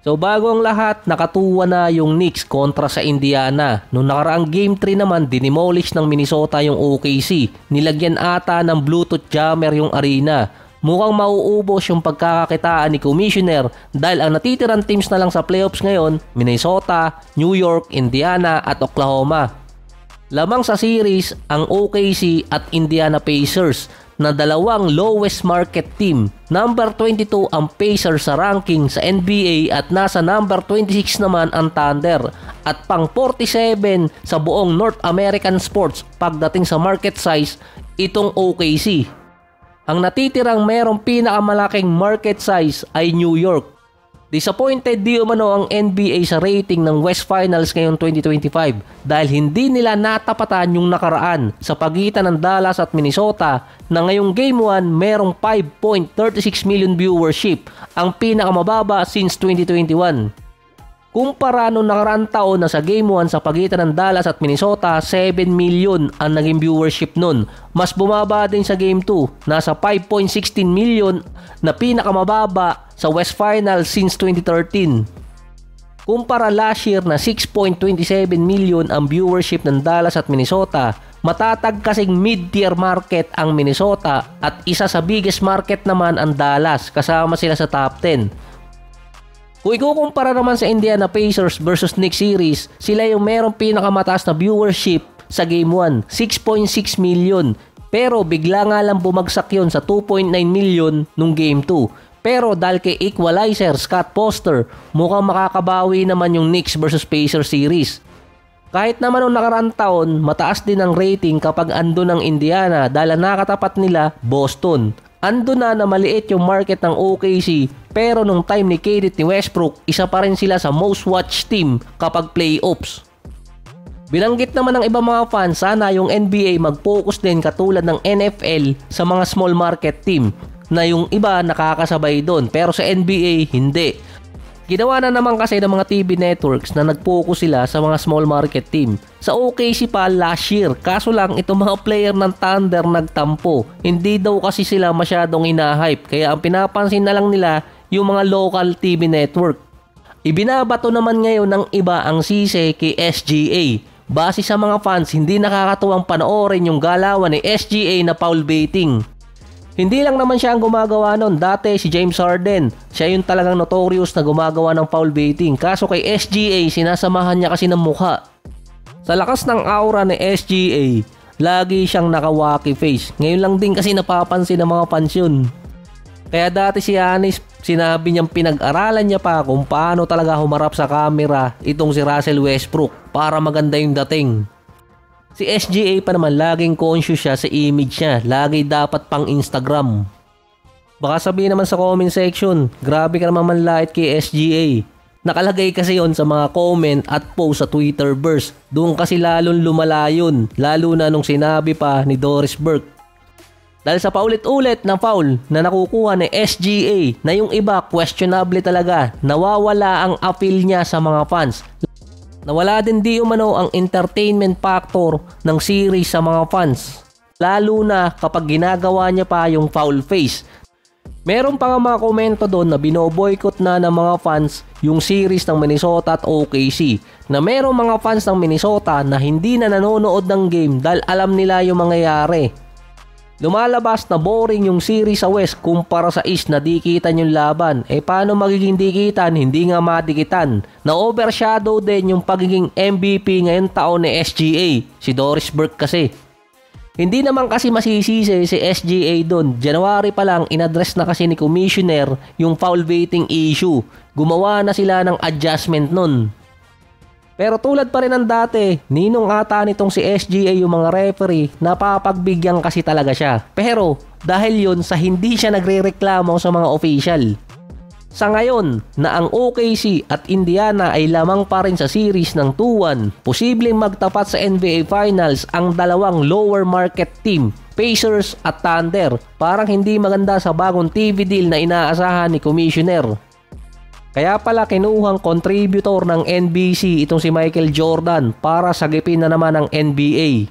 So bago ang lahat, nakatuwa na yung Knicks kontra sa Indiana. Noong nakaraang Game 3 naman, dinimolish ng Minnesota yung OKC. Nilagyan ata ng Bluetooth jammer yung arena. Mukhang mauubos yung pagkakakitaan ni Commissioner dahil ang natitirang teams na lang sa playoffs ngayon, Minnesota, New York, Indiana at Oklahoma. Lamang sa series ang OKC at Indiana Pacers na dalawang lowest market team. Number 22 ang Pacers sa ranking sa NBA at nasa number 26 naman ang Thunder at pang 47 sa buong North American sports pagdating sa market size itong OKC. Ang natitirang merong pinakamalaking market size ay New York. Disappointed di umano ang NBA sa rating ng West Finals ngayong 2025 dahil hindi nila natapatan yung nakaraan sa pagitan ng Dallas at Minnesota na ngayong Game 1 merong 5.36 million viewership, ang pinakamababa since 2021. Kumpara nung nakaraang taon na sa Game 1 sa pagitan ng Dallas at Minnesota, 7 million ang naging viewership nun. Mas bumaba din sa Game 2, nasa 5.16 million na pinakamababa sa West Finals since 2013. Kumpara last year na 6.27 million ang viewership ng Dallas at Minnesota, matatag kasing mid-tier market ang Minnesota at isa sa biggest market naman ang Dallas, kasama sila sa top 10. Kung ikukumpara naman sa Indiana Pacers versus Knicks series, sila yung merong pinakamataas na viewership sa Game 1, 6.6 million. Pero bigla nga lang bumagsak yon sa 2.9 million nung Game 2. Pero dahil kay equalizer Scott Foster, mukhang makakabawi naman yung Knicks versus Pacers series. Kahit naman noong nakaraang taon, mataas din ang rating kapag andun ang Indiana dahil nakatapat nila Boston. Andun na maliit yung market ng OKC, pero nung time ni KD ni Westbrook, isa pa rin sila sa most watched team kapag playoffs. Binanggit naman ng ibang mga fans, sana yung NBA mag-focus din katulad ng NFL sa mga small market team na yung iba nakakasabay doon, pero sa NBA hindi. Ginawa na naman kasi ng mga TV networks na nag-focus sila sa mga small market team. Sa OKC pa last year, kaso lang itong mga player ng Thunder nagtampo. Hindi daw kasi sila masyadong ina-hype, kaya ang pinapansin na lang nila yung mga local TV network. Ibinabato naman ngayon ng iba ang sisi kay SGA. Base sa mga fans, hindi nakakatuwang panoorin yung galawan ni SGA na foul baiting. Hindi lang naman siya ang gumagawa nun. Dati si James Harden, siya yung talagang notorious na gumagawa ng foul baiting. Kaso kay SGA, sinasamahan niya kasi ng mukha. Sa lakas ng aura ni SGA, lagi siyang naka-wacky face. Ngayon lang din kasi napapansin ng mga fans yun. Kaya dati si Giannis, sinabi niyang pinag-aralan niya pa kung paano talaga humarap sa camera itong si Russell Westbrook para maganda yung dating. Si SGA pa naman laging conscious siya sa image niya. Lagi dapat pang Instagram. Baka sabihin naman sa comment section, grabe ka naman manlait kay SGA. Nakalagay kasi yon sa mga comment at post sa Twitterverse. Doon kasi lalong lumala yun. Lalo na nung sinabi pa ni Doris Burke. Dahil sa paulit-ulit na foul na nakukuha ni SGA na yung iba questionable talaga. Nawawala ang appeal niya sa mga fans. Nawala din di umano ang entertainment factor ng series sa mga fans. Lalo na kapag ginagawa niya pa yung foul face. Meron pa nga mga komento doon na binoboycott na ng mga fans yung series ng Minnesota at OKC. Na merong mga fans ng Minnesota na hindi na nanonood ng game dahil alam nila yung mangyayari. Lumalabas na boring yung series sa West kumpara sa East na dikitan yung laban. Paano magiging dikitan? Hindi nga madikitan. Na-overshadow din yung pagiging MVP ngayon taon ni SGA. Si Doris Burke kasi. Hindi naman kasi masisisi si SGA doon. January pa lang inaddress na kasi ni Commissioner yung foul baiting issue. Gumawa na sila ng adjustment nun. Pero tulad pa rin ng dati, ninong ata nitong si SGA yung mga referee, napapagbigyan kasi talaga siya. Pero dahil yun sa hindi siya nagre-reklamo sa mga official. Sa ngayon na ang OKC at Indiana ay lamang pa rin sa series ng 2-1, posibleng magtapat sa NBA Finals ang dalawang lower market team, Pacers at Thunder. Parang hindi maganda sa bagong TV deal na inaasahan ni Commissioner. Kaya pala kinuhang contributor ng NBC itong si Michael Jordan para sagipin na naman ang NBA.